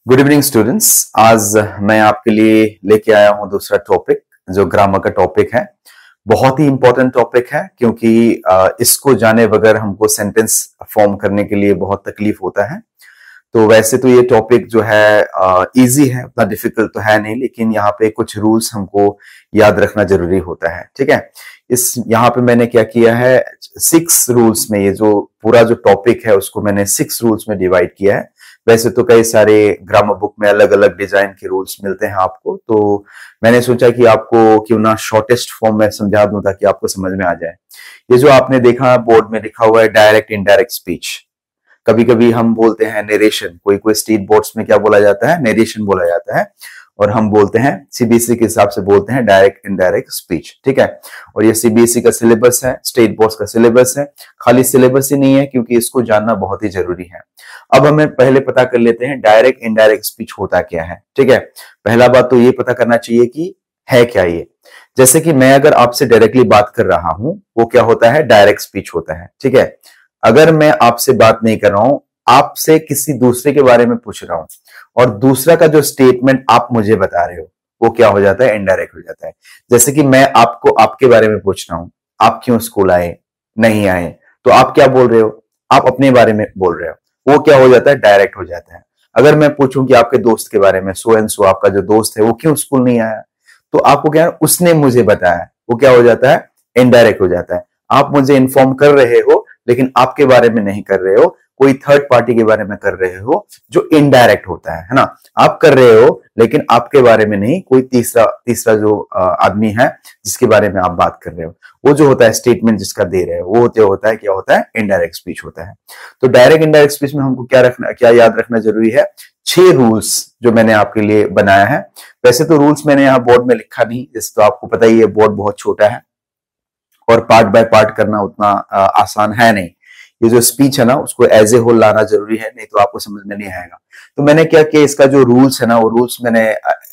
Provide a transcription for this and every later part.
Good evening students. आज मैं आपके लिए लेके आया हूं दूसरा टॉपिक जो ग्रामर का टॉपिक है। बहुत ही इंपॉर्टेंट टॉपिक है क्योंकि इसको जाने बगैर हमको सेंटेंस फॉर्म करने के लिए बहुत तकलीफ होता है। तो वैसे तो ये टॉपिक जो है इजी है, उतना डिफिकल्ट तो है नहीं, लेकिन यहाँ पे कुछ रूल्स हमको याद रखना जरूरी होता है। ठीक है, इस यहाँ पे मैंने क्या किया है, 6 रूल्स में, ये जो पूरा जो टॉपिक है उसको मैंने 6 रूल्स में डिवाइड किया है। वैसे तो कई सारे ग्रामर बुक में अलग अलग डिजाइन के रूल्स मिलते हैं आपको, तो मैंने सोचा कि आपको क्यों ना शॉर्टेस्ट फॉर्म में समझा दूं ताकि आपको समझ में आ जाए। ये जो आपने देखा बोर्ड में लिखा हुआ है डायरेक्ट इनडायरेक्ट स्पीच, कभी कभी हम बोलते हैं नरेशन, कोई कोई स्टेट बोर्ड्स में क्या बोला जाता है, नरेशन बोला जाता है, और हम बोलते हैं सीबीएसई के हिसाब से बोलते हैं डायरेक्ट इनडायरेक्ट स्पीच। ठीक है, और ये सीबीएसई का सिलेबस है, स्टेट बोर्ड्स का सिलेबस है। खाली सिलेबस ही नहीं है क्योंकि इसको जानना बहुत ही जरूरी है। अब हमें पहले पता कर लेते हैं डायरेक्ट इनडायरेक्ट स्पीच होता क्या है। ठीक है, पहला बात तो ये पता करना चाहिए कि है क्या ये। जैसे कि मैं अगर आपसे डायरेक्टली बात कर रहा हूं, वो क्या होता है, डायरेक्ट स्पीच होता है। ठीक है, अगर मैं आपसे बात नहीं कर रहा हूं, आपसे किसी दूसरे के बारे में पूछ रहा हूं और दूसरा का जो स्टेटमेंट आप मुझे बता रहे हो वो क्या हो जाता है, इनडायरेक्ट हो जाता है। जैसे कि मैं आपको आपके बारे में पूछ रहा हूं, आप क्यों स्कूल आए, नहीं आए, तो आप क्या बोल रहे हो, आप अपने बारे में बोल रहे हो, वो क्या हो जाता है, डायरेक्ट हो जाता है। अगर मैं पूछूं कि आपके दोस्त के बारे में, सो एंड सो आपका जो दोस्त है वो क्यों स्कूल नहीं आया, तो आपको क्या है, उसने मुझे बताया, वो क्या हो जाता है, इनडायरेक्ट हो जाता है। आप मुझे इन्फॉर्म कर रहे हो लेकिन आपके बारे में नहीं कर रहे हो, कोई थर्ड पार्टी के बारे में कर रहे हो जो इनडायरेक्ट होता है ना। आप कर रहे हो लेकिन आपके बारे में नहीं, कोई तीसरा जो आदमी है जिसके बारे में आप बात कर रहे हो, वो जो होता है स्टेटमेंट जिसका दे रहे हो, वो होता है क्या होता है, इनडायरेक्ट स्पीच होता है। तो डायरेक्ट इनडायरेक्ट स्पीच में हमको क्या याद रखना जरूरी है, 6 रूल्स जो मैंने आपके लिए बनाया है। वैसे तो रूल्स मैंने यहाँ बोर्ड में लिखा नहीं, जैसे तो आपको पता ही है बोर्ड बहुत छोटा है और पार्ट बाय पार्ट करना उतना आसान है नहीं। ये जो स्पीच है ना उसको एज ए होल लाना जरूरी है, नहीं तो आपको समझ में नहीं आएगा। तो मैंने क्या किया, इसका जो रूल्स है ना, वो रूल्स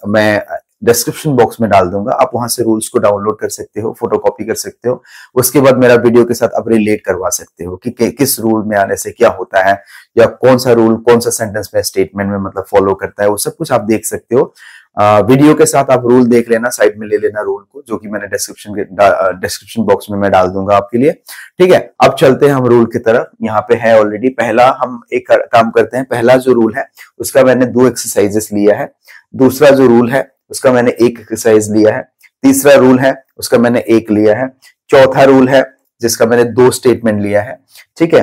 मैं डिस्क्रिप्शन बॉक्स में डाल दूंगा, आप वहां से रूल्स को डाउनलोड कर सकते हो, फोटोकॉपी कर सकते हो। उसके बाद मेरा वीडियो के साथ आप रिलेट करवा सकते हो कि किस रूल में आने से क्या होता है, या कौन सा रूल कौन सा सेंटेंस में स्टेटमेंट में मतलब फॉलो करता है, वो सब कुछ आप देख सकते हो। वीडियो के साथ आप रूल देख लेना, साइड में ले लेना रूल को, जो कि मैंने डिस्क्रिप्शन बॉक्स में मैं डाल दूंगा आपके लिए। ठीक है, अब चलते हैं हम रूल की तरफ। यहाँ पे है ऑलरेडी, पहला हम एक काम करते हैं, पहला जो रूल है उसका मैंने 2 एक्सरसाइजेस लिया है, दूसरा जो रूल है उसका मैंने 1 एक्सरसाइज लिया है, तीसरा रूल है उसका मैंने 1 लिया है, चौथा रूल है जिसका मैंने 2 स्टेटमेंट लिया है। ठीक है,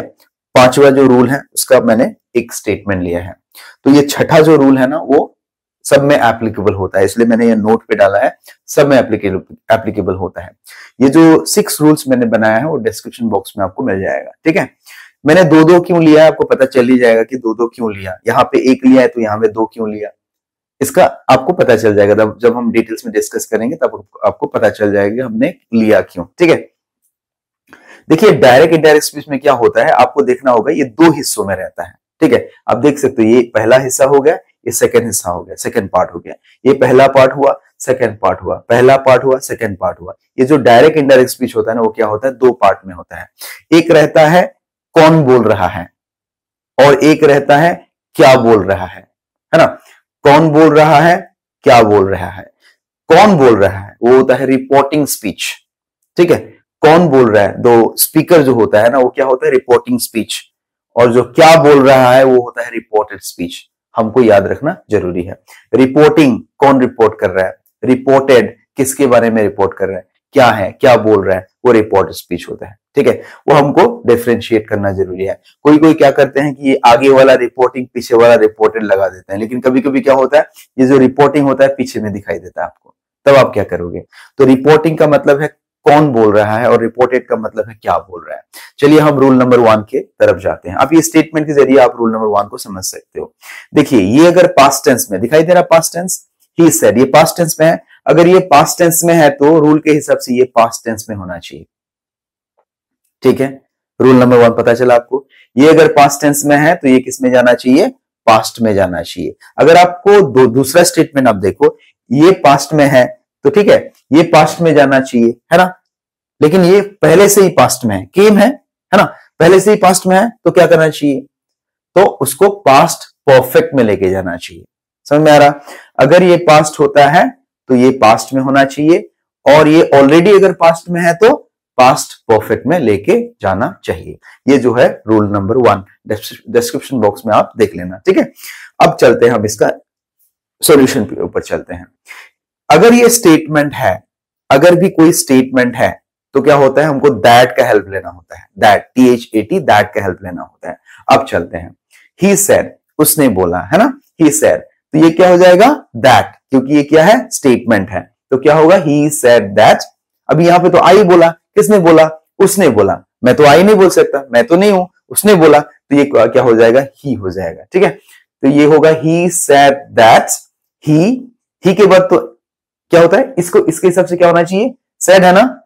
पांचवा जो रूल है उसका मैंने 1 स्टेटमेंट लिया है। तो ये छठा जो रूल है ना, वो सब में एप्लीकेबल होता है, इसलिए मैंने ये नोट पे डाला है, सब में एप्लीकेबल होता है। ये जो 6 रूल्स मैंने बनाया है वो डिस्क्रिप्शन बॉक्स में आपको मिल जाएगा। ठीक है, मैंने 2-2 क्यों लिया है, आपको पता चल ही जाएगा कि 2-2 क्यों लिया, यहाँ पे 1 लिया है तो यहाँ पे 2 क्यों लिया, इसका आपको पता चल जाएगा जब हम डिटेल्स में डिस्कस करेंगे, तब आपको पता चल जाएगा हमने लिया क्यों। ठीक है, देखिए डायरेक्ट इनडायरेक्ट स्पीच में क्या होता है, आपको देखना होगा, ये 2 हिस्सों में रहता है। ठीक है, आप देख सकते हो, ये पहला हिस्सा हो गया, ये सेकंड हिस्सा हो गया, सेकंड पार्ट हो गया, ये पहला पार्ट हुआ, सेकंड पार्ट हुआ, पहला पार्ट हुआ, सेकंड पार्ट हुआ। ये जो डायरेक्ट इनडायरेक्ट स्पीच होता है ना, वो क्या होता है, 2 पार्ट में होता है। एक रहता है कौन बोल रहा है, और एक रहता है क्या बोल रहा है ना। कौन बोल रहा है, क्या बोल रहा है। कौन बोल रहा है वो होता है रिपोर्टिंग स्पीच। ठीक है, कौन बोल रहा है, दो स्पीकर जो होता है ना, वो क्या होता है, रिपोर्टिंग स्पीच, और जो क्या बोल रहा है वो होता है रिपोर्टेड स्पीच। हमको याद रखना जरूरी है। रिपोर्टिंग कौन रिपोर्ट कर रहा है, रिपोर्टेड किसके बारे में रिपोर्ट कर रहा है, क्या है, क्या बोल रहा है, वो रिपोर्टेड स्पीच होता है। ठीक है, वो हमको डिफरेंशिएट करना जरूरी है। कोई कोई क्या करते हैं कि ये आगे वाला रिपोर्टिंग पीछे वाला रिपोर्टेड लगा देते हैं, लेकिन कभी कभी क्या होता है, ये जो रिपोर्टिंग होता है पीछे में दिखाई देता है आपको, तब आप क्या करोगे। तो रिपोर्टिंग का मतलब है कौन बोल रहा है और रिपोर्टेड का मतलब है क्या बोल रहा है। चलिए हम रूल नंबर 1 के तरफ जाते हैं। अब ये स्टेटमेंट के जरिए आप रूल नंबर 1 को समझ सकते हो। देखिए ये अगर पास्ट टेंस में दिखाई दे रहा, पास्ट टेंस, ही सेड, ये पास्ट टेंस में है। अगर ये पास्ट टेंस में है तो रूल के हिसाब से ये पास्ट टेंस में होना चाहिए। ठीक है, रूल नंबर 1 पता चला आपको। ये अगर पास्ट टेंस में है तो ये किस में जाना चाहिए, पास्ट में जाना चाहिए। अगर आपको दूसरा स्टेटमेंट आप देखो, ये पास्ट में है तो ठीक है, ये पास्ट में जाना चाहिए, है ना, लेकिन ये पहले से ही पास्ट में है, केम है ना, पहले से ही पास्ट में है, तो क्या करना चाहिए, तो उसको पास्ट परफेक्ट में लेके जाना चाहिए। समझ में आ रहा? अगर ये पास्ट होता है तो ये पास्ट में होना चाहिए, और ये ऑलरेडी अगर पास्ट में है तो पास्ट परफेक्ट में लेके जाना चाहिए। ये जो है रूल नंबर 1, डिस्क्रिप्शन बॉक्स में आप देख लेना, ठीक है। अब चलते हैं, हम इसका सॉल्यूशन के ऊपर चलते हैं। अगर ये स्टेटमेंट है, अगर भी कोई स्टेटमेंट है तो क्या होता है, हमको दैट का हेल्प लेना होता है, दैट THAT दैट का हेल्प लेना होता है। अब चलते हैं, ही सेड, उसने बोला, है ना, ही सेड, तो ये क्या हो जाएगा, दैट, क्योंकि ये क्या है, स्टेटमेंट है, तो क्या होगा, ही सेड दैट। अभी यहां पे तो आई बोला, किसने बोला, उसने बोला, मैं तो आई नहीं बोल सकता, मैं तो नहीं हूं, उसने बोला, तो ये क्या हो जाएगा, ही हो जाएगा, ठीक है। तो ये होगा ही सेड दैट, ही के बाद तो क्या होता है, इसको इसके हिसाब से क्या होना चाहिए, सेड है ना,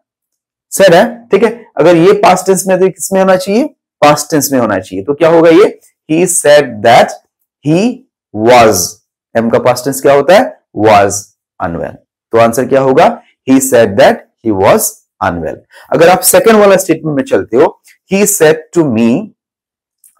सेड है, ठीक है। अगर ये पास्ट टेंस में तो किसमें होना चाहिए, पास्ट टेंस में होना चाहिए, तो क्या होगा ये, he said that he was, am का पास्ट टेंस क्या होता है, वाज अनवेल, तो आंसर क्या होगा, he said that he was unwell. अगर आप सेकंड वाला स्टेटमेंट में चलते हो, ही सेड टू मी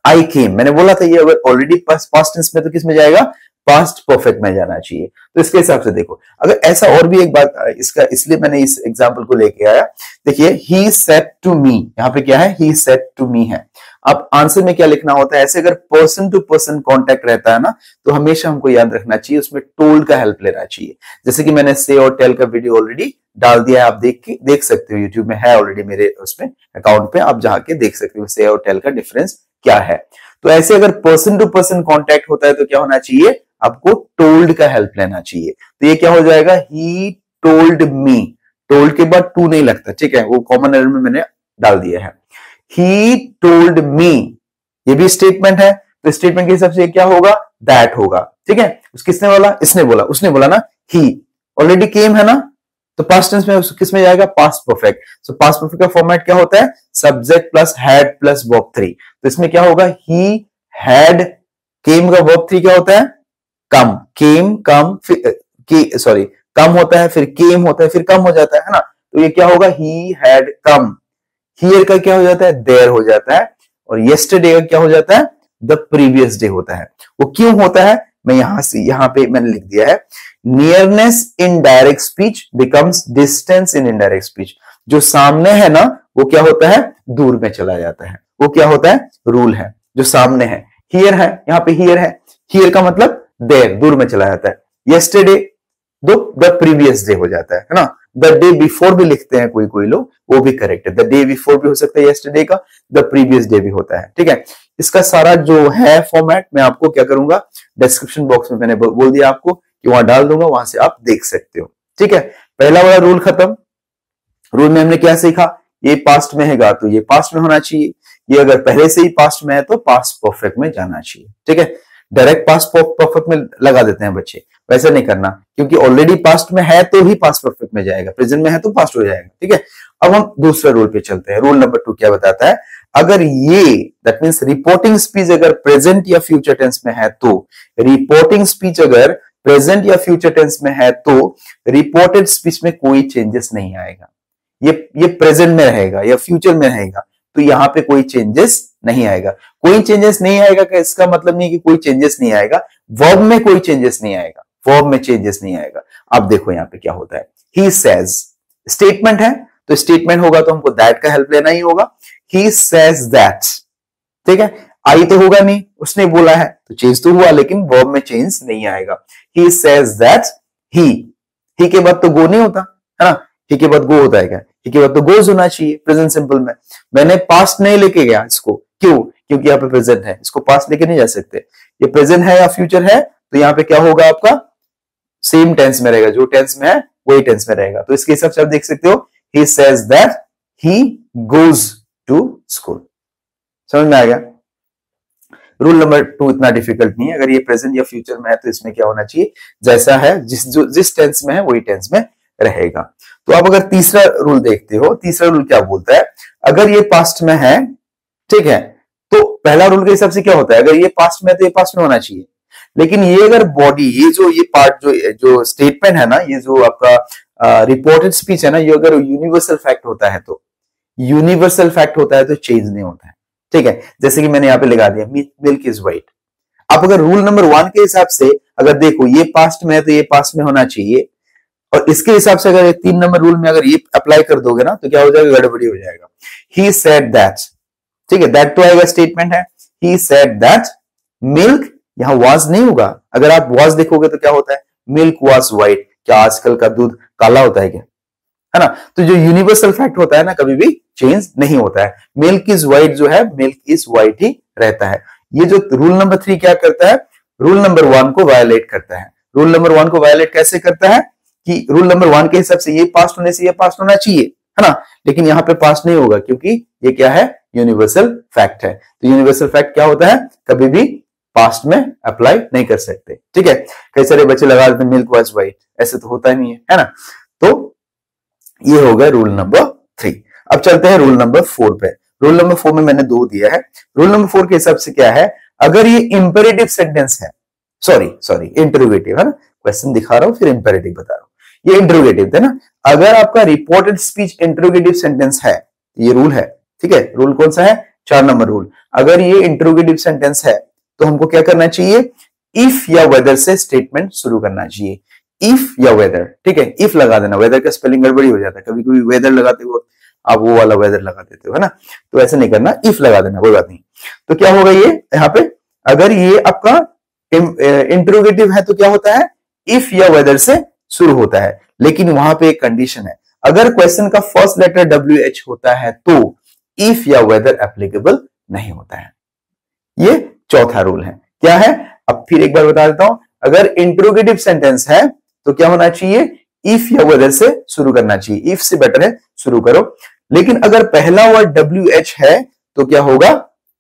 आई केम, मैंने बोला था ये अगर ऑलरेडी पास्ट टेंस में तो किस में जाएगा, पास्ट परफेक्ट में जाना चाहिए, तो इसके हिसाब से देखो। अगर ऐसा और भी एक बात, इसका इसलिए मैंने इस एग्जांपल को लेके आया, देखिए ही सेड टू मी, यहां पे क्या है, ही सेड टू मी है। अब आंसर में क्या लिखना होता है, ऐसे अगर पर्सन टू पर्सन कॉन्टेक्ट रहता है ना, तो हमेशा हमको याद रखना चाहिए उसमें टोल्ड का हेल्प लेना चाहिए। जैसे कि मैंने से और टेल का वीडियो ऑलरेडी डाल दिया है, आप देख सकते हो, यूट्यूब में है ऑलरेडी मेरे उसमें अकाउंट पे, आप जाके देख सकते हो से और टेल का डिफरेंस क्या है। तो ऐसे अगर पर्सन टू पर्सन कॉन्टेक्ट होता है तो क्या होना चाहिए, आपको टोल्ड का हेल्प लेना चाहिए। तो ये क्या हो जाएगा, ही टोल्ड मी, टोल्ड के बाद टू नहीं लगता, ठीक है, वो कॉमन एरर में मैंने डाल दिया है। ही टोल्ड मी, ये भी स्टेटमेंट है, तो स्टेटमेंट के हिसाब से क्या होगा, दैट होगा, ठीक है। किसने बोला, इसने बोला, उसने बोला ना, ही ऑलरेडी केम है ना, तो पास्ट टेंस में किस में जाएगा, पास्ट परफेक्ट। सो पास्ट परफेक्ट का फॉर्मेट क्या होता है, subject plus had plus verb 3, तो इसमें क्या होगा, ही हैड, केम का वर्ब 3 क्या होता है, कम, केम कम, सॉरी कम होता है, फिर केम होता है, फिर कम हो जाता है ना, तो ये क्या होगा, ही हैड कम, हियर का क्या हो जाता है, देयर हो जाता है, और यस्टरडे का क्या हो जाता है, द प्रीवियस डे होता है। वो क्यों होता है, मैं यहां पे मैंने लिख दिया है, nearness in direct speech becomes distance in indirect speech, जो सामने है ना वो क्या होता है, दूर में चला जाता है, वो क्या होता है, रूल है, जो सामने है, हियर है, यहां पे हियर है, हियर का मतलब देयर, दूर में चला जाता है, यस्टरडे दो द प्रीवियस डे हो जाता है ना, द डे बिफोर भी लिखते हैं कोई लोग, वो भी करेक्ट है, द डे बिफोर भी हो सकता है यस्टरडे का, द प्रीवियस डे भी होता है, ठीक है। इसका सारा जो है फॉर्मेट मैं आपको क्या करूंगा, डिस्क्रिप्शन बॉक्स में मैंने बोल दिया आपको कि वहां डाल दूंगा, वहां से आप देख सकते हो, ठीक है। पहला वाला रूल खत्म। रूल में हमने क्या सीखा, ये पास्ट में हैगा तो ये पास्ट में होना चाहिए, ये अगर पहले से ही पास्ट में है तो पास्ट परफेक्ट में जाना चाहिए, ठीक है। डायरेक्ट पास्ट परफेक्ट में लगा देते हैं बच्चे, वैसे नहीं करना, क्योंकि ऑलरेडी पास्ट में है तो ही पास्ट परफेक्ट में जाएगा, प्रेजेंट में है तो पास्ट हो जाएगा, ठीक है। अब हम दूसरे रूल पे चलते हैं। रूल नंबर 2 क्या बताता है, अगर ये दैट मींस रिपोर्टिंग स्पीच अगर प्रेजेंट या फ्यूचर टेंस में है तो, रिपोर्टिंग स्पीच अगर प्रेजेंट या फ्यूचर टेंस में है तो रिपोर्टेड स्पीच में कोई चेंजेस नहीं आएगा, ये प्रेजेंट में रहेगा या फ्यूचर में रहेगा, तो यहां पे कोई चेंजेस नहीं आएगा। कोई चेंजेस नहीं आएगा का इसका मतलब नहीं कि कोई चेंजेस नहीं आएगा, वर्ब में कोई चेंजेस नहीं आएगा, वर्ब में चेंजेस नहीं आएगा। अब देखो यहां पे क्या होता है, ही सेज, स्टेटमेंट है तो स्टेटमेंट होगा तो हमको दैट का हेल्प लेना ही होगा, ही सेज दैट, ठीक है। आई तो होगा नहीं, उसने बोला है तो चेंज तो हुआ, लेकिन वर्ब में चेंज नहीं आएगा। ही सेज दैट ही के बाद तो गो नहीं होता है ना, ही के बाद गो होता है क्या, ही के बाद तो गोज होना चाहिए प्रेजेंट सिंपल में। मैंने पास्ट नहीं लेके गया इसको, क्यों, क्योंकि यहाँ पे प्रेजेंट है, इसको पास्ट लेके नहीं जा सकते, ये प्रेजेंट है या फ्यूचर है, तो यहाँ पे क्या होगा आपका, सेम टेंस में रहेगा, जो टेंस में है वही टेंस में रहेगा। तो इसके हिसाब से आप देख सकते हो, he says that he goes to school। समझ में आ गया। रूल नंबर 2 इतना डिफिकल्ट नहीं है, अगर ये प्रेजेंट या फ्यूचर में है तो इसमें क्या होना चाहिए, जैसा है जिस टेंस में है वही टेंस में रहेगा। तो आप अगर तीसरा रूल देखते हो, तीसरा रूल क्या बोलता है, अगर ये पास्ट में है, ठीक है, तो पहला रूल के हिसाब से क्या होता है, अगर ये पास्ट में है तो ये पास्ट में होना चाहिए, लेकिन ये अगर बॉडी, ये पार्ट जो स्टेटमेंट है ना, ये जो आपका रिपोर्टेड स्पीच है ना, ये अगर यूनिवर्सल फैक्ट होता है तो, यूनिवर्सल फैक्ट होता है तो चेंज नहीं होता है, ठीक है। जैसे कि मैंने यहाँ पे लगा दिया मिल्क इज व्हाइट, आप अगर रूल नंबर 1 के हिसाब से अगर देखो ये पास्ट में है तो ये पास्ट में होना चाहिए, और इसके हिसाब से अगर 3 नंबर रूल में अगर ये अप्लाई कर दोगे ना तो क्या हो जाएगा, गड़बड़ी हो जाएगा। ही सेड दैट, ठीक है, दैट तो आएगा, स्टेटमेंट है। ही सेड दैट मिल्क, यहां वाज नहीं होगा। अगर आप वाज देखोगे तो क्या होता है, मिल्क वाज व्हाइट। क्या आजकल का दूध काला होता है क्या, है ना? तो जो यूनिवर्सल फैक्ट होता है ना, कभी भी चेंज नहीं होता है। मिल्क इज व्हाइट जो है, मिल्क इज व्हाइट ही रहता है। ये जो रूल नंबर 3 क्या करता है, रूल नंबर 1 को वायलेट करता है। रूल नंबर 1 को वायलेट कैसे करता है कि रूल नंबर 1 के हिसाब से ये पास्ट होने से ये पास्ट होना चाहिए, है ना, लेकिन यहां पे पास्ट नहीं होगा क्योंकि ये क्या है, यूनिवर्सल फैक्ट है। तो यूनिवर्सल फैक्ट क्या होता है, कभी भी पास्ट में अप्लाई नहीं कर सकते, ठीक है। कई सारे बच्चे लगा देते मिल्क वाज व्हाइट, ऐसे तो होता ही नहीं है ना। तो ये हो गया रूल नंबर 3। अब चलते हैं रूल नंबर 4 पे। रूल नंबर 4 में मैंने 2 दिया है। रूल नंबर 4 के हिसाब से क्या है, अगर ये इंपेरेटिव सेंटेंस है, सॉरी इंटरोगेटिव है ना, क्वेश्चन दिखा रहा हूं फिर इंपेरेटिव बता रहा हूं, ये इंटरोगेटिव है ना। अगर आपका रिपोर्टेड स्पीच इंटरोगेटिव सेंटेंस है, ये रूल है, ठीक है। रूल कौन सा है, 4 नंबर रूल। अगर ये इंटरोगेटिव सेंटेंस है तो हमको क्या करना चाहिए, इफ या वेदर से स्टेटमेंट शुरू करना चाहिए। इफ या वेदर, ठीक है, इफ लगा देना, वेदर का स्पेलिंग गड़बड़ी हो जाता है, कभी कभी वेदर लगाते हो आप वो वाला वेदर लगा देते हो, है ना, तो ऐसे नहीं करना, इफ लगा देना, कोई बात नहीं। तो क्या होगा ये यहाँ पे, अगर ये आपका इंटरोगेटिव है तो क्या होता है, इफ या वेदर से शुरू होता है, लेकिन वहां पे एक कंडीशन है, अगर क्वेश्चन का फर्स्ट लेटर WH होता है तो इफ या वेदर एप्लीकेबल नहीं होता है। ये चौथा रूल है। क्या है, अब फिर एक बार बता देता हूं, अगर इंटरोगेटिव सेंटेंस है तो क्या होना चाहिए, इफ या वेदर से शुरू करना चाहिए, इफ से बेटर है शुरू करो। लेकिन अगर पहला वर्ड WH है तो क्या होगा,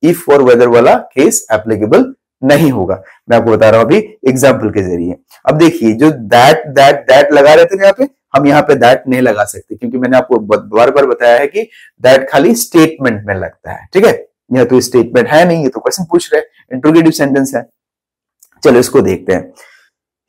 इफ और वेदर वाला केस एप्लीकेबल नहीं होगा। मैं आपको बता रहा हूं अभी एग्जाम्पल के जरिए। अब देखिए, जो दैट लगा रहे थे यहाँ पे, हम यहाँ पे दैट नहीं लगा सकते क्योंकि मैंने आपको बार बार बताया है कि दैट खाली स्टेटमेंट में लगता है, ठीक है। यह तो स्टेटमेंट है नहीं, ये तो क्वेश्चन पूछ रहे, इंट्रोगेटिव सेंटेंस है। चलो इसको देखते हैं।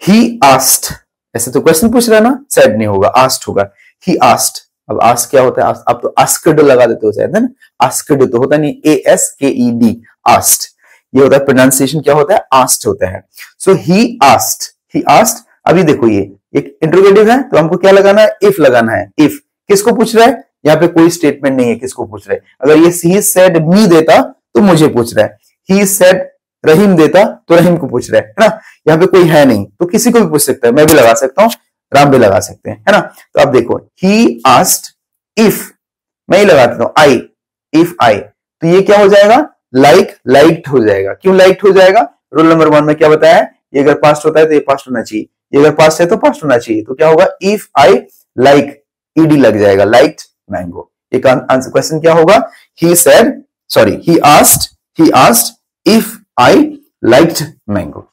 ही आस्क्ड, ऐसे तो क्वेश्चन पूछ रहा है ना, सेड नहीं होगा, आस्क्ड होगा। ही आस्क्ड, अब आस्क क्या होता है, आप तो आस्क्ड लगा देते हो शायद, है ना, आस्क्ड तो होता नहीं, ASKED, आस्क्ड, ये होता है प्रोनाउंसिएशन क्या होता है, आस्क्ड होता है। सो ही आस्क्ड। अभी देखो ये एक इंट्रोगेटिव है तो हमको क्या लगाना है, इफ लगाना है। इफ किसको पूछ रहा है, यहाँ पे कोई स्टेटमेंट नहीं है, किसको पूछ रहा है। अगर ये ही सेड मी देता तो मुझे पूछ रहा है, ही सेड रहीम देता तो रहीम को पूछ रहा है ना। यहाँ पे कोई है नहीं तो किसी को भी पूछ सकता है, मैं भी लगा सकता हूँ, राम भी लगा सकते हैं, है ना। तो आप देखो, ही आस्क्ड इफ, मैं ही लगा देता हूं आई, इफ आई, तो ये क्या हो जाएगा, लाइक्ड हो जाएगा। क्यों लाइक्ड हो जाएगा, रूल नंबर 1 में क्या बताया है, ये अगर पास्ट होता है तो ये पास्ट होना चाहिए, ये अगर पास्ट है तो पास्ट होना चाहिए। तो क्या होगा, इफ आई लाइक, ईडी लग जाएगा, लाइक्ड मैंगो। एक आंसर क्वेश्चन क्या होगा, he asked if I liked mango,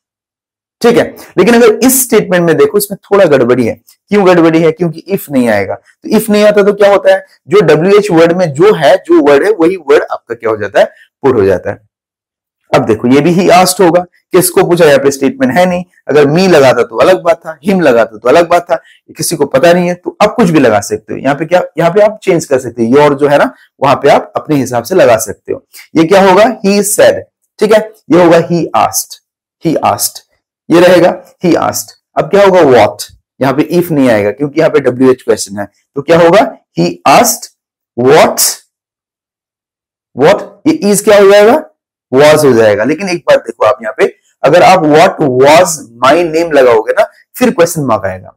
ठीक है। लेकिन अगर इस स्टेटमेंट में देखो, इसमें थोड़ा गड़बड़ी है। क्यों गड़बड़ी है, क्योंकि इफ नहीं आएगा। तो इफ नहीं आता तो क्या होता है, जो WH वर्ड में जो वर्ड है वही वर्ड आपका क्या हो जाता है, पुट हो जाता है। अब देखो, ये भी ही आस्क्ड होगा, किसको पूछा, यहाँ पे स्टेटमेंट है नहीं। अगर मी लगाता तो अलग बात था, हिम लगाता तो अलग बात था, किसी को पता नहीं है तो आप कुछ भी लगा सकते हो। यहाँ पे क्या, यहाँ पे आप चेंज कर सकते हो, योर जो है ना, वहां पे आप अपने हिसाब से लगा सकते हो। ये क्या होगा, ही सेड, ठीक है, ये होगा ही आस्क्ड, ये रहेगा ही आस्क्ड। अब क्या होगा, व्हाट, यहाँ पे इफ नहीं आएगा क्योंकि यहाँ पे WH क्वेश्चन है, तो क्या होगा, ही आस्क्ड व्हाट, ये इज क्या हो जाएगा, was हो जाएगा। लेकिन एक बात देखो आप यहाँ पे, अगर आप what was my name लगाओगे ना, फिर क्वेश्चन मार्क आएगा।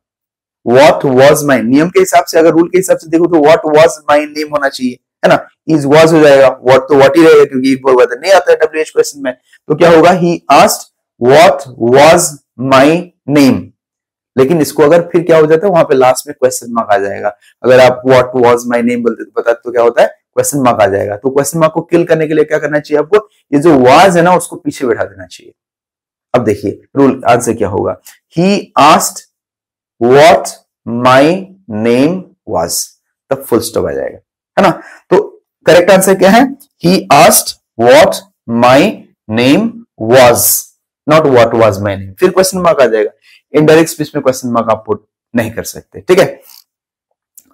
what was my, नियम के हिसाब से, अगर रूल के हिसाब से देखो तो what was my name होना चाहिए, है ना, is was हो जाएगा, what तो what ही रहेगा क्योंकि एक बार नहीं आता है WH क्वेश्चन में। तो क्या होगा, he asked what was my name। लेकिन इसको अगर फिर क्या हो जाता है, वहां पे लास्ट में क्वेश्चन मार्क आ जाएगा। अगर आप what was my name बोलते तो पता तो क्या होता है, क्वेश्चन मार्क आ जाएगा। तो क्वेश्चन मार्क को किल करने के लिए क्या करना चाहिए आपको, ये जो was है ना उसको पीछे बैठा देना चाहिए। अब देखिए रूल आंसर क्या होगा, he asked what my name was, तब फुल स्टॉप आ जाएगा, है ना। तो करेक्ट आंसर क्या है, he asked what my name was, not what was my name, फिर क्वेश्चन मार्क आ जाएगा। इनडायरेक्ट स्पीच में क्वेश्चन मार्क आप पुट नहीं कर सकते, ठीक है।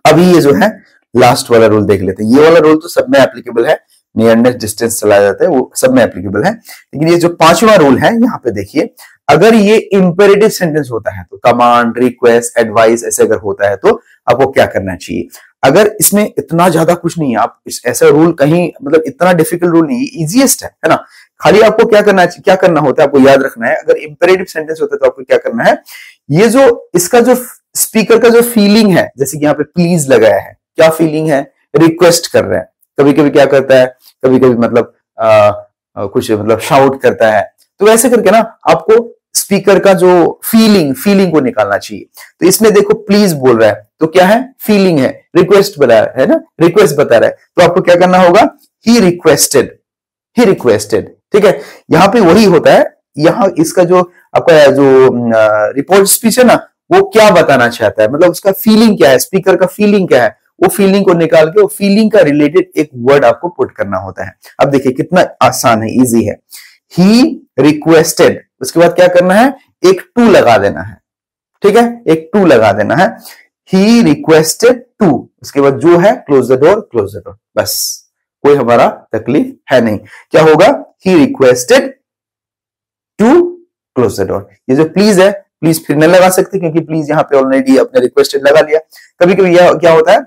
अभी ये जो है लास्ट वाला रूल देख लेते हैं। ये वाला रूल तो सब में एप्लीकेबल है, नियरनेस डिस्टेंस चला जाता है, वो सब में एप्लीकेबल है। लेकिन ये जो पांचवा रूल है यहाँ पे देखिए, अगर ये इंपेरेटिव सेंटेंस होता है तो कमांड, रिक्वेस्ट, एडवाइस ऐसे अगर होता है तो आपको क्या करना चाहिए। अगर इसमें इतना ज्यादा कुछ नहीं है, आप ऐसा रूल कहीं मतलब इतना डिफिकल्ट रूल नहीं, इजीएस्ट है ना। खाली आपको क्या करना होता है, आपको याद रखना है, अगर इंपेरेटिव सेंटेंस होता है तो आपको क्या करना है, ये जो इसका जो स्पीकर का जो फीलिंग है, जैसे कि यहाँ पे प्लीज लगाया है, क्या फीलिंग है, रिक्वेस्ट कर रहे हैं। कभी कभी क्या करता है, कभी कभी मतलब कुछ मतलब शाउट करता है, तो वैसे करके ना आपको स्पीकर का जो फीलिंग को निकालना चाहिए। तो इसमें देखो प्लीज बोल रहा है तो क्या है, फीलिंग है, रिक्वेस्ट बता रहा है ना, रिक्वेस्ट बता रहा है, तो आपको क्या करना होगा, ही रिक्वेस्टेड, ठीक है। यहां पे वही होता है, यहां इसका जो आपका जो रिपोर्ट स्पीच है ना, वो क्या बताना चाहता है, मतलब उसका फीलिंग क्या है, स्पीकर का फीलिंग क्या है, वो फीलिंग को निकाल के वो फीलिंग का रिलेटेड एक वर्ड आपको पुट करना होता है। अब देखिए कितना आसान है, इजी है। ही रिक्वेस्टेड, उसके बाद क्या करना है, एक टू लगा देना है, ठीक है, एक टू लगा देना है। ही रिक्वेस्टेड टू, उसके बाद जो है क्लोज द डोर, बस, कोई हमारा तकलीफ है नहीं। क्या होगा, he requested to close the door. ये जो प्लीज है, प्लीज फिर नहीं लगा सकते क्योंकि प्लीज यहां पे ऑलरेडी अपने रिक्वेस्टेड लगा लिया। कभी कभी क्या होता है,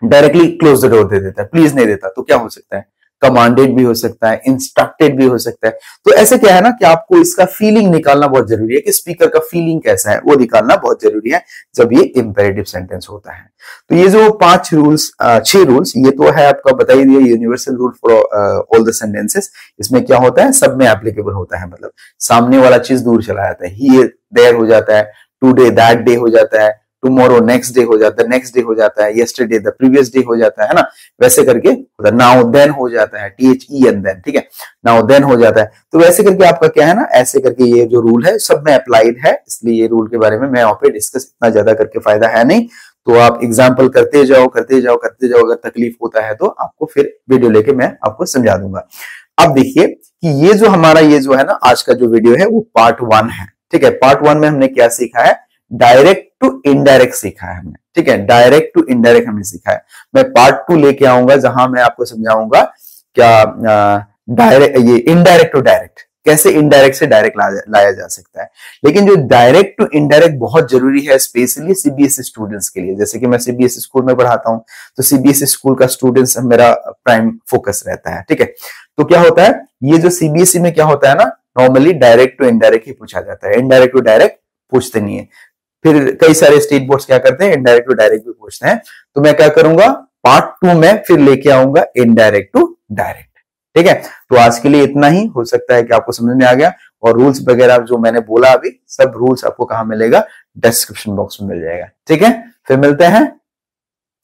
डायरेक्टली क्लोज द डोर दे देता है, प्लीज नहीं देता, तो क्या हो सकता है, कमांडेड भी हो सकता है, इंस्ट्रक्टेड भी हो सकता है। तो ऐसे क्या है ना कि आपको इसका फीलिंग निकालना बहुत जरूरी है, कि स्पीकर का फीलिंग कैसा है वो निकालना बहुत जरूरी है जब ये इंपेरेटिव सेंटेंस होता है। तो ये जो 6 रूल्स, ये तो है आपका बता ही दिया, universal rule for all the sentences. इसमें क्या होता है, सब में एप्लीकेबल होता है, मतलब सामने वाला चीज दूर चला जाता है, ही देयर हो जाता है, टुडे दैट डे हो जाता है, टुमारो नेक्स्ट डे हो जाता है, नेक्स्ट डे हो जाता है, यस्टरडे द प्रीवियस डे हो जाता है ना, वैसे करके नाउ देन हो जाता है, THEN देन, ठीक है, नाउ देन हो जाता है। तो वैसे करके आपका क्या है ना, ऐसे करके ये जो रूल है सब में अप्लाइड है, इसलिए ये रूल के बारे में मैं यहाँ पे डिस्कस इतना ज्यादा करके फायदा है नहीं। तो आप एग्जाम्पल करते जाओ, अगर तकलीफ होता है तो आपको फिर वीडियो लेके मैं आपको समझा दूंगा। अब देखिए कि ये जो हमारा ये जो है ना आज का जो वीडियो है वो पार्ट 1 है, ठीक है। पार्ट 1 में हमने क्या सीखा है, डायरेक्ट टू इनडायरेक्ट सीखा है हमने, ठीक है, डायरेक्ट टू इनडायरेक्ट हमने सीखा है। मैं पार्ट 2 लेके आऊंगा जहां मैं आपको समझाऊंगा क्या डायरेक्ट, ये इनडायरेक्ट टू डायरेक्ट, कैसे इनडायरेक्ट से डायरेक्ट लाया जा सकता है। लेकिन जो डायरेक्ट टू इनडायरेक्ट बहुत जरूरी है, स्पेशली सीबीएसई स्टूडेंट्स के लिए। जैसे कि मैं सीबीएसई स्कूल में पढ़ाता हूं, तो सीबीएसई स्कूल का स्टूडेंट्स मेरा प्राइम फोकस रहता है, ठीक है। तो क्या होता है, ये जो सीबीएसई में क्या होता है ना, नॉर्मली डायरेक्ट टू इनडायरेक्ट ही पूछा जाता है, इनडायरेक्ट टू डायरेक्ट पूछते नहीं है। फिर कई सारे स्टेट बोर्ड्स क्या करते हैं, इनडायरेक्ट टू डायरेक्ट भी पूछते हैं। तो मैं क्या करूंगा, पार्ट 2 में फिर लेके आऊंगा इनडायरेक्ट टू डायरेक्ट, ठीक है। तो आज के लिए इतना ही, हो सकता है कि आपको समझ में आ गया। और रूल्स वगैरह जो मैंने बोला अभी, सब रूल्स आपको कहां मिलेगा, डिस्क्रिप्शन बॉक्स में मिल जाएगा, ठीक है। फिर मिलते हैं